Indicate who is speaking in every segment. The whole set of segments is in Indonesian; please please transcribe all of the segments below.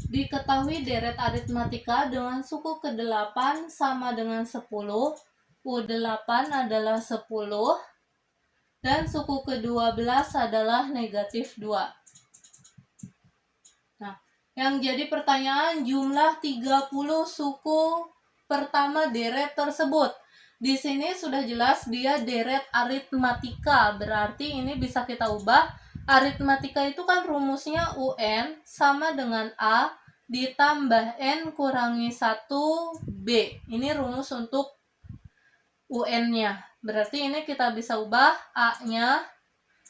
Speaker 1: Diketahui deret aritmatika dengan suku ke-8 sama dengan 10, U8 adalah 10, dan suku ke-12 adalah negatif 2. Nah, yang jadi pertanyaan jumlah 30 suku pertama deret tersebut. Di sini sudah jelas dia deret aritmatika, berarti ini bisa kita ubah. Aritmatika itu kan rumusnya UN sama dengan A ditambah N kurangi 1B. Ini rumus untuk UN-nya. Berarti ini kita bisa ubah A-nya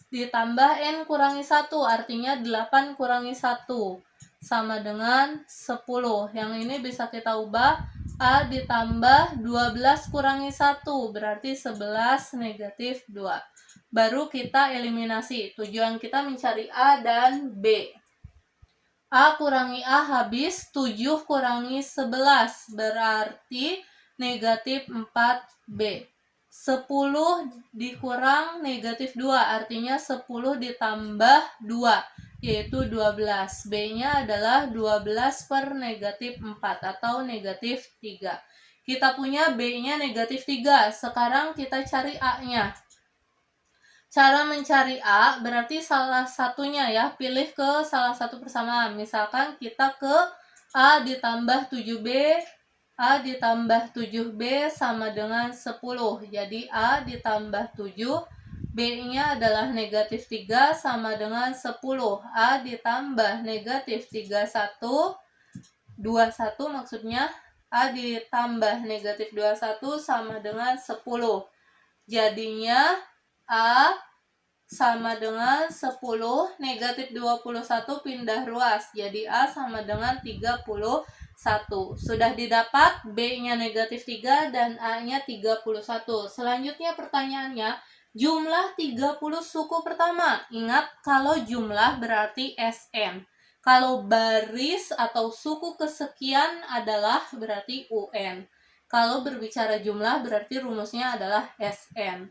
Speaker 1: ditambah N kurangi 1, artinya 8 kurangi 1 sama dengan 10. Yang ini bisa kita ubah A ditambah 12 kurangi 1, berarti 11 negatif 2. Baru kita eliminasi. Tujuan kita mencari A dan B. A kurangi A habis, 7 kurangi 11, berarti negatif 4B. 10 dikurang negatif 2, artinya 10 ditambah 2, yaitu 12. B-nya adalah 12 per negatif 4 atau negatif 3. Kita punya B-nya negatif 3, sekarang kita cari A-nya. Cara mencari A berarti salah satunya ya, pilih ke salah satu persamaan. Misalkan kita ke A ditambah 7B, A ditambah 7B sama dengan 10. Jadi A ditambah 7, B-nya adalah negatif 3 sama dengan 10. A ditambah negatif 31, 21 maksudnya. A ditambah negatif 21 sama dengan 10. Jadinya A sama dengan 10, negatif 21 pindah ruas, jadi A sama dengan 31. Sudah didapat, B-nya negatif 3 dan A-nya 31. Selanjutnya pertanyaannya, jumlah 30 suku pertama. Ingat, kalau jumlah berarti SN. Kalau baris atau suku kesekian adalah berarti UN. Kalau berbicara jumlah berarti rumusnya adalah SN.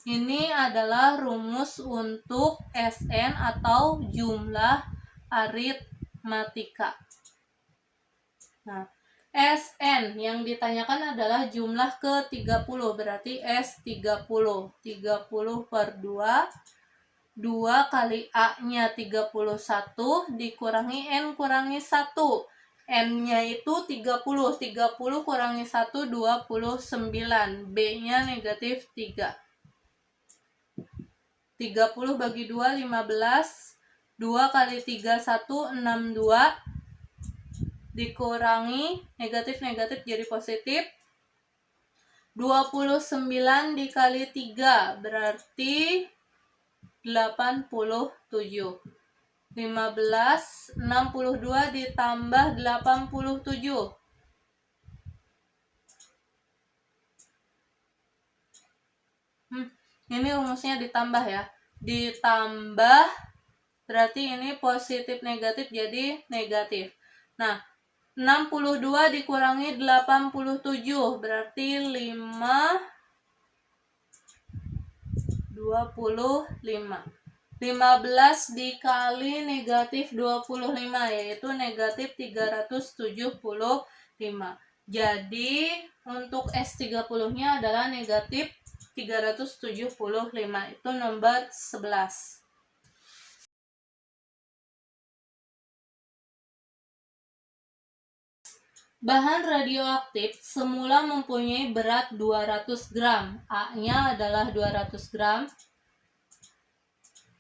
Speaker 1: Ini adalah rumus untuk SN atau jumlah aritmatika. Nah, SN yang ditanyakan adalah jumlah ke-30, berarti S30. 30 per 2, 2 kali A-nya 31 dikurangi N kurangi 1. N-nya itu 30, 30 kurangi 1, 29. B-nya negatif 3. 30 bagi 2, 15. 2 kali 3, 1, 62. Dikurangi negatif-negatif jadi positif. 29 dikali 3 berarti 87. 15, 62 ditambah 87. Ini rumusnya ditambah ya. Ditambah berarti ini positif negatif jadi negatif. Nah, 62 dikurangi 87 berarti 25. 15 dikali negatif 25 yaitu negatif 375. Jadi untuk S30-nya adalah negatif 375. Itu nomor 11. Bahan radioaktif semula mempunyai berat 200 gram. A-nya adalah 200 gram.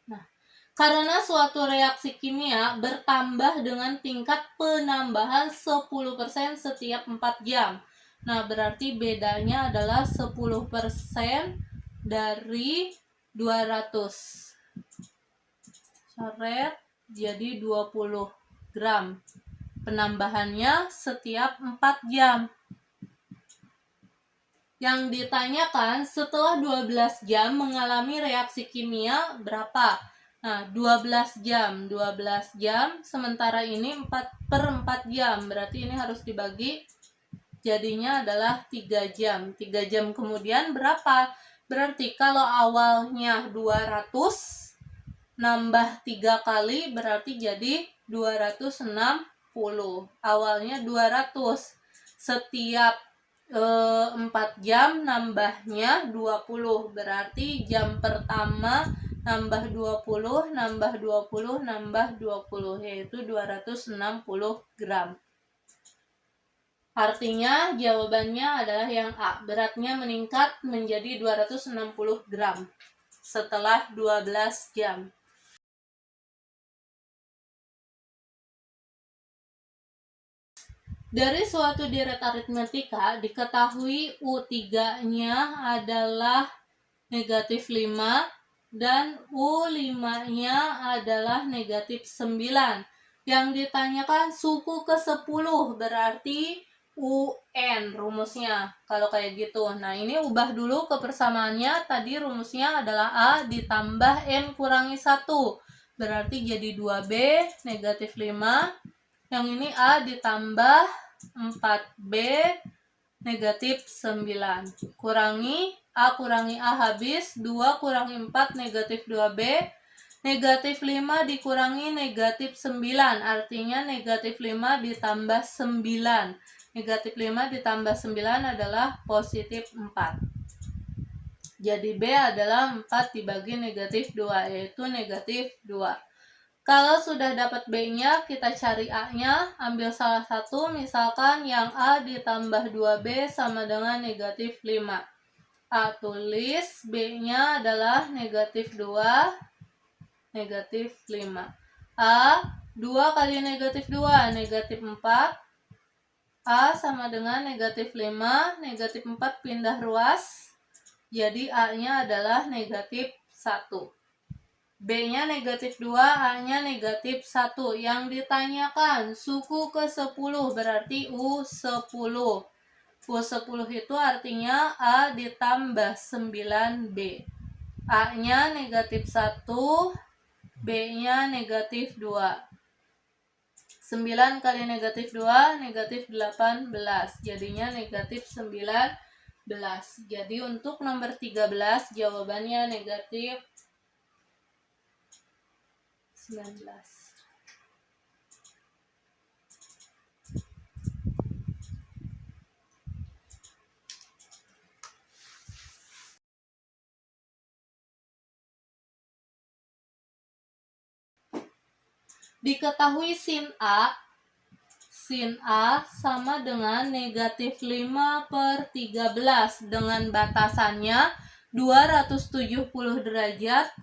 Speaker 1: Nah, karena suatu reaksi kimia bertambah dengan tingkat penambahan 10% setiap 4 jam. Nah, berarti bedanya adalah 10% dari 200. Coret jadi 20 gram. Penambahannya setiap 4 jam. Yang ditanyakan setelah 12 jam mengalami reaksi kimia berapa? Nah, 12 jam. 12 jam, sementara ini 4/4 jam. Berarti ini harus dibagi. Jadinya adalah 3 jam. 3 jam kemudian berapa? Berarti kalau awalnya 200, nambah 3 kali berarti jadi 260. Awalnya 200. Setiap 4 jam nambahnya 20. Berarti jam pertama nambah 20, nambah 20, nambah 20, yaitu 260 gram. Artinya jawabannya adalah yang A. Beratnya meningkat menjadi 260 gram setelah 12 jam. Dari suatu deret aritmetika diketahui U3-nya adalah negatif 5 dan U5-nya adalah negatif 9. Yang ditanyakan suku ke-10, berarti UN rumusnya kalau kayak gitu. Nah, ini ubah dulu ke persamaannya. Tadi rumusnya adalah A ditambah N kurangi 1. Berarti jadi 2B negatif 5. Yang ini A ditambah 4B negatif 9. Kurangi A kurangi A habis. 2 kurangi 4 negatif 2B. Negatif 5 dikurangi negatif 9. Artinya negatif 5 ditambah 9. Negatif 5 ditambah 9 adalah positif 4. Jadi B adalah 4 dibagi negatif 2, yaitu negatif 2. Kalau sudah dapat B-nya, kita cari A-nya. Ambil salah satu, misalkan yang A ditambah 2B sama dengan negatif 5. A tulis, B-nya adalah negatif 2, negatif 5. A, 2 kali negatif 2, negatif 4. A sama dengan negatif 5, negatif 4 pindah ruas, jadi A-nya adalah negatif 1. B-nya negatif 2, A-nya negatif 1. Yang ditanyakan suku ke-10, berarti U10. U10 itu artinya A ditambah 9B. A-nya negatif 1, B-nya negatif 2. 9 kali negatif 2, negatif 18. Jadinya negatif 19. Jadi untuk nomor 13 jawabannya negatif 19. Diketahui sin A sama dengan negatif 5/13 dengan batasannya 270 derajat.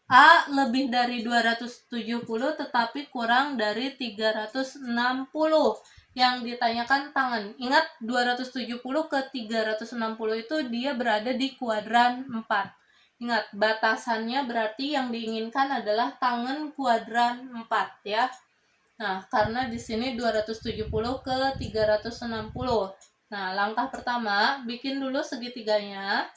Speaker 1: A lebih dari 270 tetapi kurang dari 360. Yang ditanyakan tangan. Ingat 270 ke 360 itu dia berada di kuadran 4. Ingat, batasannya berarti yang diinginkan adalah tangan kuadran 4 ya. Nah, karena di sini 270 ke 360. Nah, langkah pertama, bikin dulu segitiganya.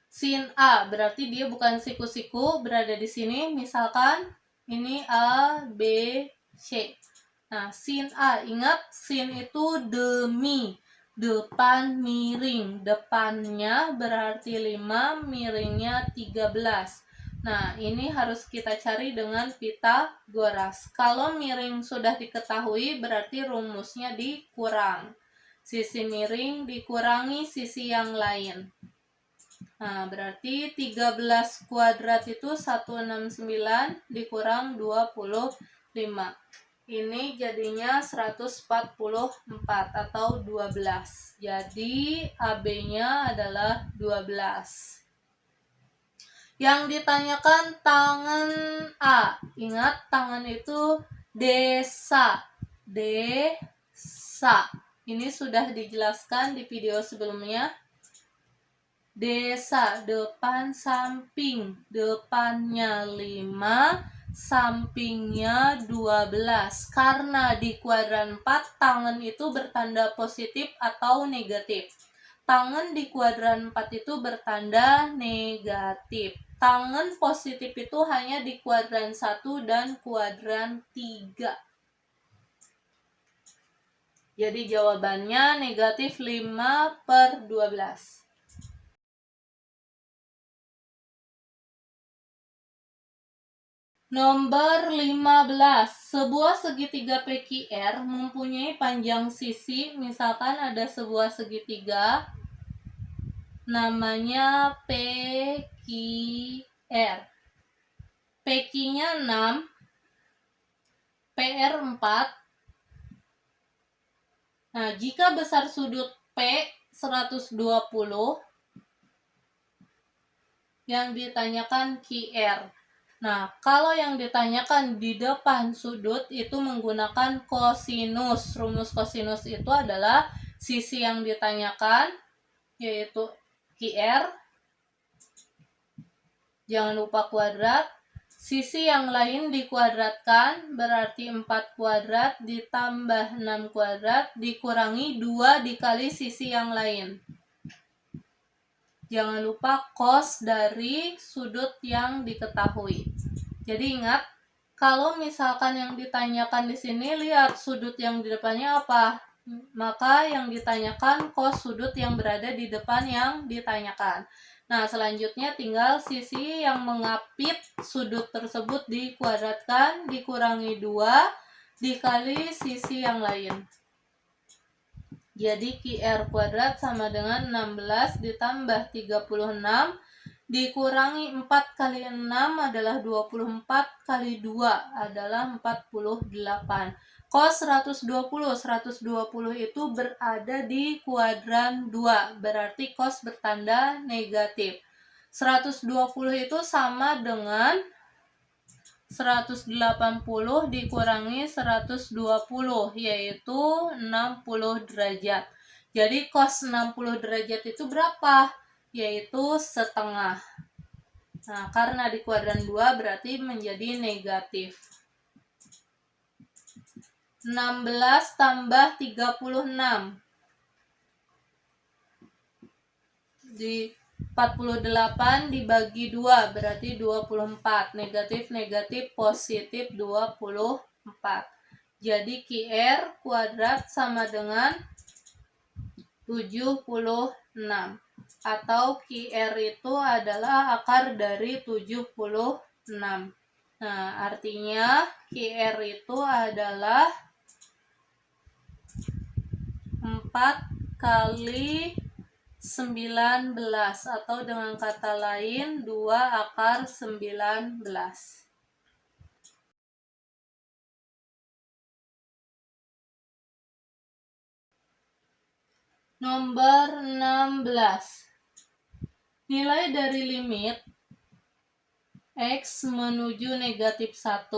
Speaker 1: Sin A, berarti dia bukan siku-siku, berada di sini. Misalkan ini A, B, C. Nah, sin A, ingat sin itu demi. Depan miring, depannya berarti 5, miringnya 13. Nah, ini harus kita cari dengan Pitagoras. Kalau miring sudah diketahui, berarti rumusnya dikurang. Sisi miring dikurangi sisi yang lain. Nah, berarti 13 kuadrat itu 169 dikurang 25. Ini jadinya 144 atau 12. Jadi AB-nya adalah 12. Yang ditanyakan tangan A. Ingat, tangan itu desa. Desa. Ini sudah dijelaskan di video sebelumnya. Desa, depan samping. Depannya 5, sampingnya 12. Karena di kuadran 4 tangan itu bertanda positif atau negatif. Tangan di kuadran 4 itu bertanda negatif. Tangan positif itu hanya di kuadran 1 dan kuadran 3. Jadi jawabannya negatif 5/12. Nomor 15. Sebuah segitiga PQR mempunyai panjang sisi, misalkan ada sebuah segitiga namanya PQR. PQ-nya 6, PR 4. Nah, jika besar sudut P 120, yang ditanyakan QR. Nah, kalau yang ditanyakan di depan sudut itu menggunakan kosinus. Rumus kosinus itu adalah sisi yang ditanyakan, yaitu QR. Jangan lupa kuadrat. Sisi yang lain dikuadratkan, berarti 4 kuadrat ditambah 6 kuadrat dikurangi 2 dikali sisi yang lain. Jangan lupa cos dari sudut yang diketahui. Jadi ingat, kalau misalkan yang ditanyakan di sini, lihat sudut yang di depannya apa. Maka yang ditanyakan cos sudut yang berada di depan yang ditanyakan. Nah, selanjutnya tinggal sisi yang mengapit sudut tersebut dikuadratkan, dikurangi 2 dikali sisi yang lain. Jadi QR kuadrat sama dengan 16 ditambah 36 dikurangi 4 kali 6 adalah 24 kali 2 adalah 48. Cos 120 itu berada di kuadran 2, berarti cos bertanda negatif. 120 itu sama dengan 180 dikurangi 120, yaitu 60 derajat. Jadi cos 60 derajat itu berapa? Yaitu setengah. Nah, karena di kuadran 2 berarti menjadi negatif. 16 tambah 36. Di 48 dibagi 2 berarti 24. Negatif positif 24. Jadi QR kuadrat sama dengan 76. Atau QR itu adalah akar dari 76. Nah, artinya QR itu adalah 4 kali 19, atau dengan kata lain 2 akar 19. Nomor 16. Nilai dari limit X menuju negatif 1,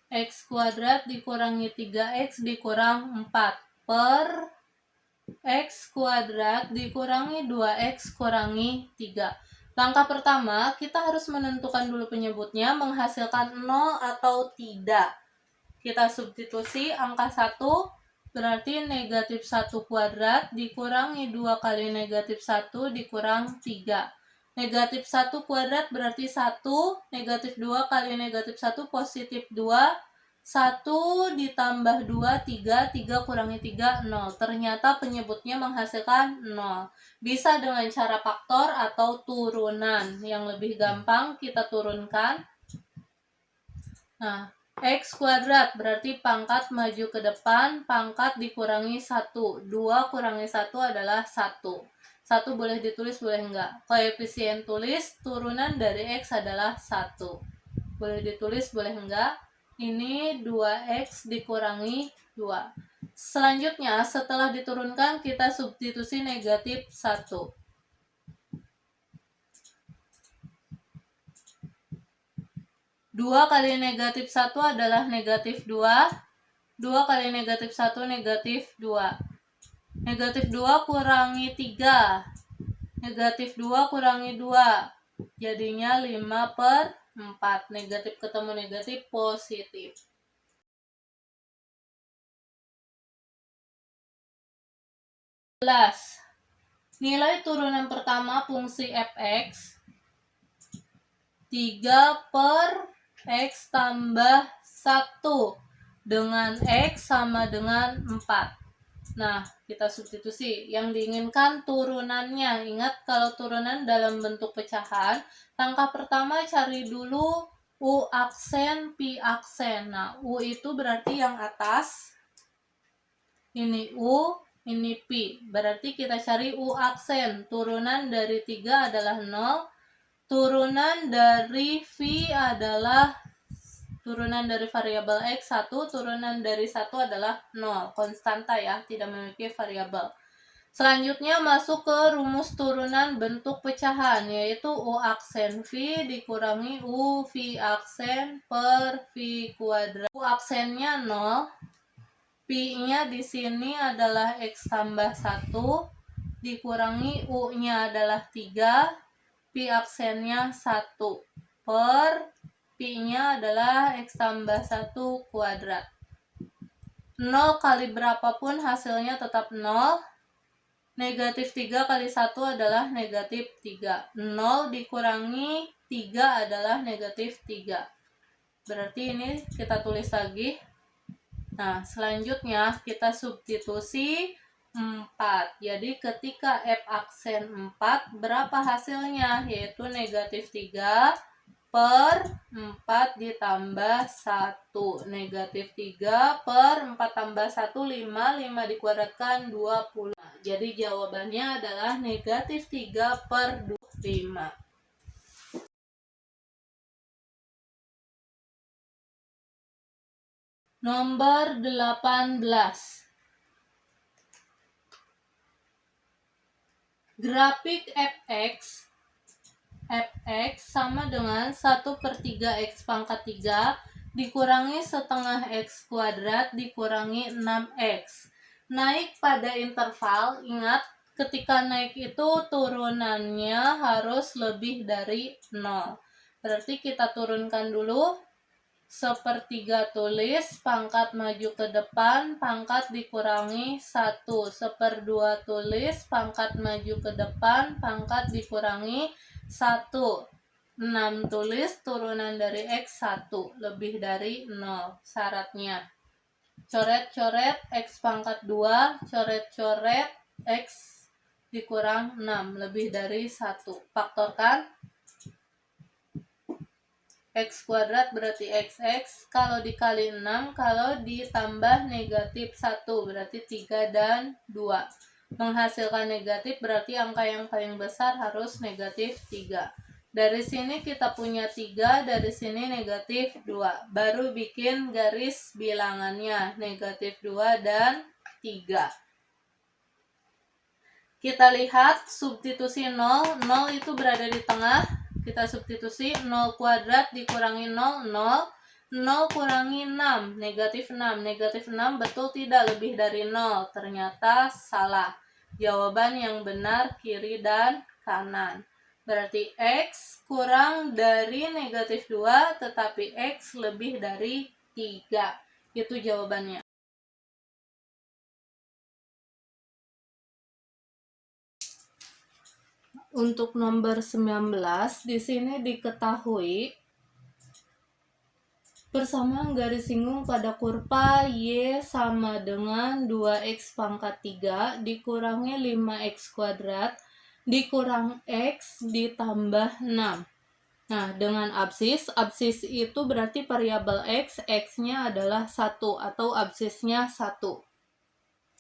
Speaker 1: X kuadrat dikurangi 3X dikurang 4 per X kuadrat dikurangi 2X kurangi 3. Langkah pertama, kita harus menentukan dulu penyebutnya, menghasilkan 0 atau tidak. Kita substitusi angka 1, berarti negatif 1 kuadrat dikurangi 2 kali negatif 1 dikurang 3. Negatif 1 kuadrat berarti 1, negatif 2 kali negatif 1 positif 2, 1 ditambah 2, 3 kurangi 3, 0. Ternyata penyebutnya menghasilkan 0. Bisa dengan cara faktor atau turunan. Yang lebih gampang kita turunkan. Nah, X kuadrat berarti pangkat maju ke depan, pangkat dikurangi 1. 2 kurangi 1 adalah 1. 1 boleh ditulis, boleh enggak. Koefisien tulis turunan dari X adalah 1. Boleh ditulis, boleh enggak. Ini 2X dikurangi 2. Selanjutnya, setelah diturunkan, kita substitusi negatif 1. 2 kali negatif 1 adalah negatif 2. 2 kali negatif 1 negatif 2. Negatif 2 kurangi 3. Negatif 2 kurangi 2. Jadinya 5 per 4. Negatif ketemu negatif positif. Nilai turunan pertama fungsi fx 3 per X tambah 1 dengan X sama dengan 4. Nah, kita substitusi. Yang diinginkan turunannya. Ingat, kalau turunan dalam bentuk pecahan, langkah pertama cari dulu U aksen, Pi aksen. Nah, U itu berarti yang atas, ini U, ini Pi. Berarti kita cari U aksen. Turunan dari 3 adalah 0. Turunan dari V adalah turunan dari variabel X 1, turunan dari 1 adalah 0. Konstanta ya, tidak memiliki variabel. Selanjutnya masuk ke rumus turunan bentuk pecahan, yaitu U aksen V dikurangi U V aksen per V kuadrat. U aksennya 0, Pi-nya di sini adalah X tambah 1, dikurangi U-nya adalah 3, Pi aksennya 1, per Pi-nya adalah X tambah 1 kuadrat. 0 kali berapapun hasilnya tetap 0. Negatif 3 kali 1 adalah negatif 3. 0 dikurangi 3 adalah negatif 3. Berarti ini kita tulis lagi. Nah, selanjutnya kita substitusi 4. Jadi ketika F aksen 4, berapa hasilnya? Yaitu negatif 3 per 4 ditambah 1. Negatif 3 per 4 tambah 1, 5. 5 dikuadratkan 20. Jadi jawabannya adalah negatif 3 per 25. Nomor 18. Grafik fx sama dengan 1/3 x pangkat 3 dikurangi setengah x kuadrat dikurangi 6x. Naik pada interval, ingat ketika naik itu turunannya harus lebih dari 0. Berarti kita turunkan dulu. 1/3 tulis, pangkat maju ke depan, pangkat dikurangi 1. 1/2 tulis, pangkat maju ke depan, pangkat dikurangi 1. 6 tulis, turunan dari X 1, lebih dari 0 syaratnya. Coret-coret X pangkat 2, coret-coret X dikurang 6, lebih dari 1. Faktorkan. X kuadrat berarti XX, kalau dikali 6, kalau ditambah negatif 1 berarti 3 dan 2. Menghasilkan negatif berarti angka yang paling besar harus negatif 3. Dari sini kita punya 3, dari sini negatif 2. Baru bikin garis bilangannya, negatif 2 dan 3. Kita lihat substitusi 0, 0 itu berada di tengah. Kita substitusi 0 kuadrat dikurangi 0, 0. 0 kurangi 6, negatif 6. Negatif 6 betul tidak lebih dari 0? Ternyata salah. Jawaban yang benar kiri dan kanan. Berarti X kurang dari negatif 2, tetapi X lebih dari 3. Itu jawabannya. Untuk nomor 19, di sini diketahui persamaan garis singgung pada kurva Y sama dengan 2X pangkat 3 dikurangi 5X kuadrat dikurang X ditambah 6. Nah, dengan absis itu berarti variabel X, X-nya adalah 1 atau absisnya 1.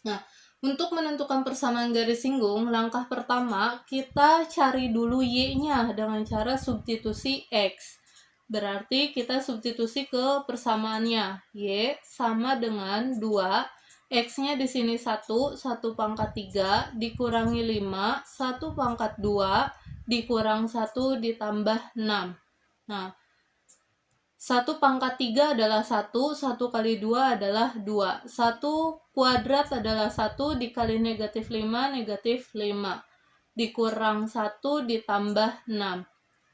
Speaker 1: Nah, untuk menentukan persamaan garis singgung, langkah pertama kita cari dulu Y-nya dengan cara substitusi X. Berarti kita substitusi ke persamaannya. Y sama dengan 2, X-nya di sini 1, 1 pangkat 3 dikurangi 5, 1 pangkat 2 dikurang 1 ditambah 6. Nah, 1 pangkat 3 adalah 1, 1 kali 2 adalah 2. 1 kuadrat adalah 1 dikali negatif 5, negatif 5. Dikurang 1 ditambah 6.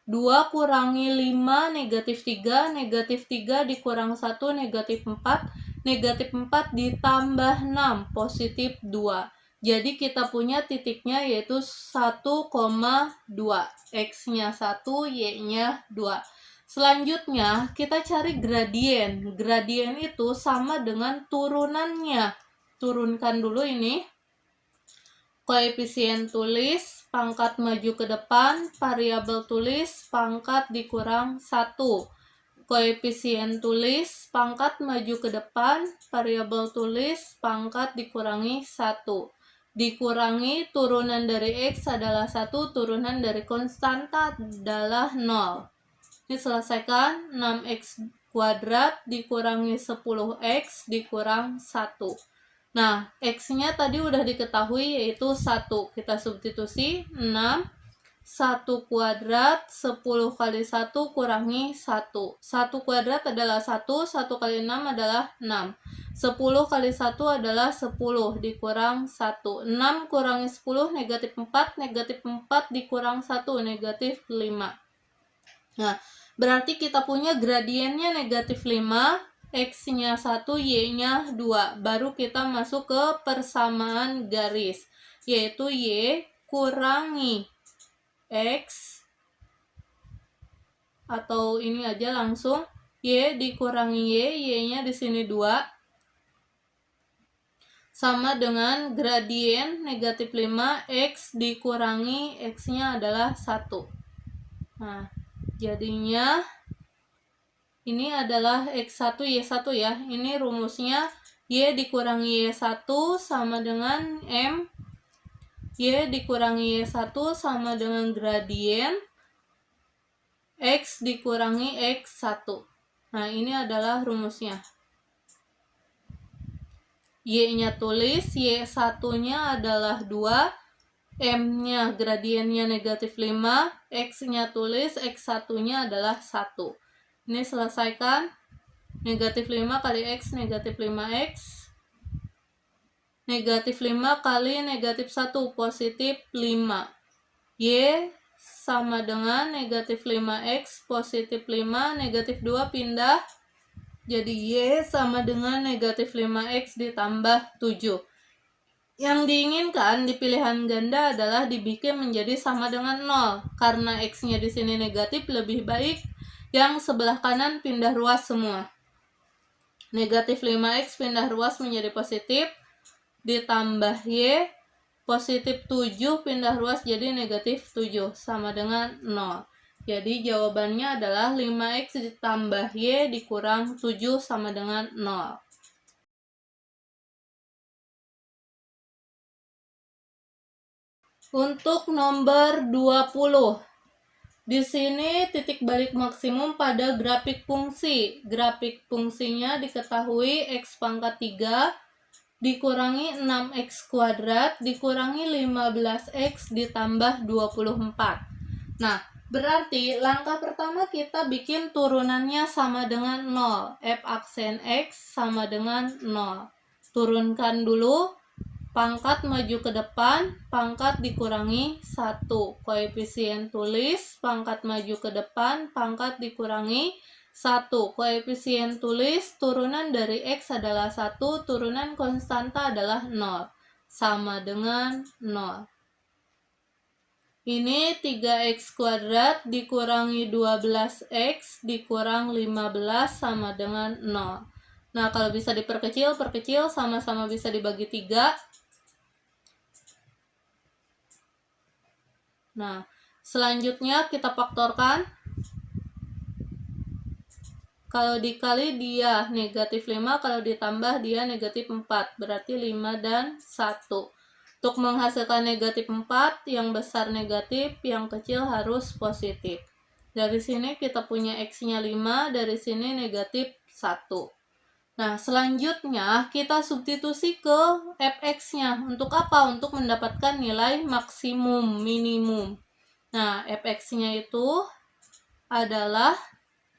Speaker 1: 2 kurangi 5, negatif 3. Negatif 3 dikurang 1, negatif 4. Negatif 4 ditambah 6, positif 2. Jadi kita punya titiknya yaitu 1,2. X-nya 1, Y-nya 2. Selanjutnya, kita cari gradien. Gradien itu sama dengan turunannya. Turunkan dulu ini. Koefisien tulis, pangkat maju ke depan, variabel tulis, pangkat dikurang 1. koefisien tulis, pangkat maju ke depan, variabel tulis, pangkat dikurangi 1. Dikurangi turunan dari X adalah 1, turunan dari konstanta adalah 0. Ini selesaikan, 6X kuadrat dikurangi 10X dikurang 1. Nah, X-nya tadi udah diketahui yaitu 1. Kita substitusi, 6 1 kuadrat 10 kali 1 kurangi 1. 1 kuadrat adalah 1, 1 kali 6 adalah 6. 10 kali 1 adalah 10 dikurang 1. 6 kurangi 10 negatif 4, negatif 4 dikurang 1 negatif 5. Nah, berarti kita punya gradiennya negatif 5, X-nya 1, Y-nya 2. Baru kita masuk ke persamaan garis, yaitu Y kurangi X, atau ini aja langsung Y dikurangi Y-nya di sini 2, sama dengan gradien negatif 5 X dikurangi X-nya adalah 1. Nah, jadinya ini adalah X1 Y1 ya. Ini rumusnya Y dikurangi Y1 sama dengan M, Y dikurangi Y1 sama dengan gradien X dikurangi X1. Nah, ini adalah rumusnya. Y-nya tulis, Y1-nya adalah 2, M-nya gradiennya negatif 5, X-nya tulis, X1-nya adalah 1. Ini selesaikan, negatif 5 kali X, negatif 5X. Negatif 5 kali negatif 1, positif 5. Y sama dengan negatif 5X, positif 5, negatif 2 pindah. Jadi Y sama dengan negatif 5X ditambah 7. Yang diinginkan di pilihan ganda adalah dibikin menjadi sama dengan 0. Karena X-nya di sini negatif, lebih baik yang sebelah kanan pindah ruas semua. Negatif 5X pindah ruas menjadi positif, ditambah Y, positif 7 pindah ruas jadi negatif 7, sama dengan 0. Jadi jawabannya adalah 5X ditambah Y dikurang 7 sama dengan 0. Untuk nomor 20, di sini titik balik maksimum pada grafik fungsi. Grafik fungsinya diketahui X pangkat 3 dikurangi 6X kuadrat dikurangi 15X ditambah 24. Nah, berarti langkah pertama kita bikin turunannya sama dengan 0. F aksen X sama dengan 0. Turunkan dulu, pangkat maju ke depan, pangkat dikurangi 1. Koefisien tulis, pangkat maju ke depan, pangkat dikurangi 1. Koefisien tulis, turunan dari X adalah 1, turunan konstanta adalah 0. Sama dengan 0. Ini 3X kuadrat dikurangi 12X dikurang 15 sama dengan 0. Nah, kalau bisa diperkecil, perkecil, sama-sama bisa dibagi 3. Nah, selanjutnya kita faktorkan. Kalau dikali dia negatif 5, kalau ditambah dia negatif 4. Berarti 5 dan 1. Untuk menghasilkan negatif 4, yang besar negatif, yang kecil harus positif. Dari sini kita punya X-nya 5, dari sini negatif 1. Nah, selanjutnya kita substitusi ke Fx-nya. Untuk apa? Untuk mendapatkan nilai maksimum, minimum. Nah, Fx-nya itu adalah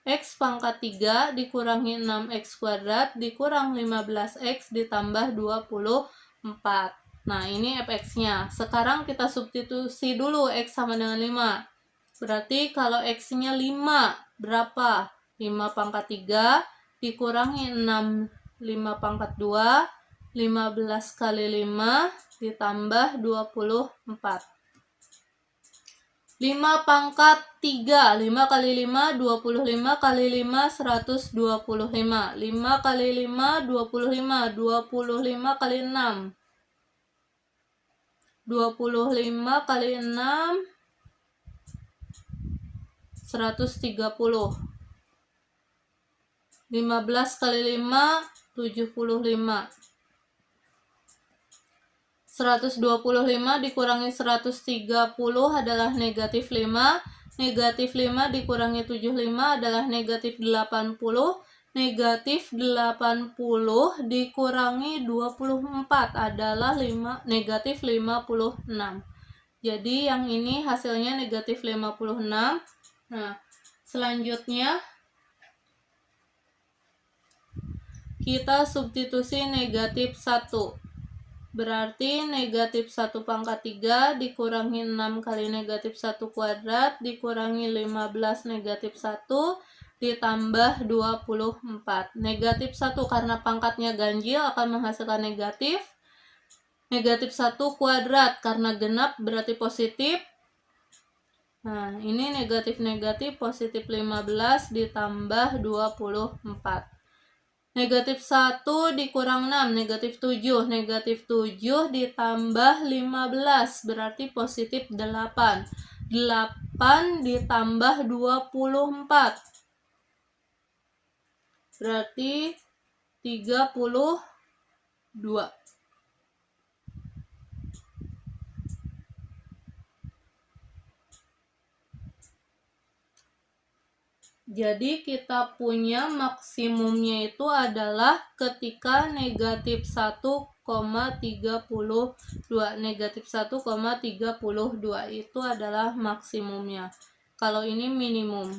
Speaker 1: X pangkat 3 dikurangi 6X kuadrat dikurang 15X ditambah 24. Nah, ini Fx-nya. Sekarang kita substitusi dulu X sama dengan 5. Berarti kalau X-nya 5, berapa? 5 pangkat 3 dikurangi 6, 5 pangkat 2, 15 kali 5 ditambah 24. 5 pangkat 3, 5 kali 5, 25 kali 5, 125. 5 kali 5, 25, 25 kali 6. 25 kali 6, 130. 15 kali 5, 75. 125 dikurangi 130 adalah negatif 5. Negatif 5 dikurangi 75 adalah negatif 80. Negatif 80 dikurangi 24 adalah negatif 56. Jadi yang ini hasilnya negatif 56. Nah, selanjutnya kita substitusi negatif 1. Berarti negatif 1 pangkat 3 dikurangi 6 kali negatif 1 kuadrat dikurangi 15 negatif 1 ditambah 24. Negatif 1 karena pangkatnya ganjil akan menghasilkan negatif. Negatif 1 kuadrat karena genap berarti positif. Nah, ini negatif-negatif positif 15 ditambah 24. Negatif 1 dikurang 6, negatif 7. Negatif 7 ditambah 15, berarti positif 8. 8 ditambah 24, berarti 32. Jadi kita punya maksimumnya itu adalah ketika negatif 1,32. Negatif 1,32 itu adalah maksimumnya. Kalau ini minimum.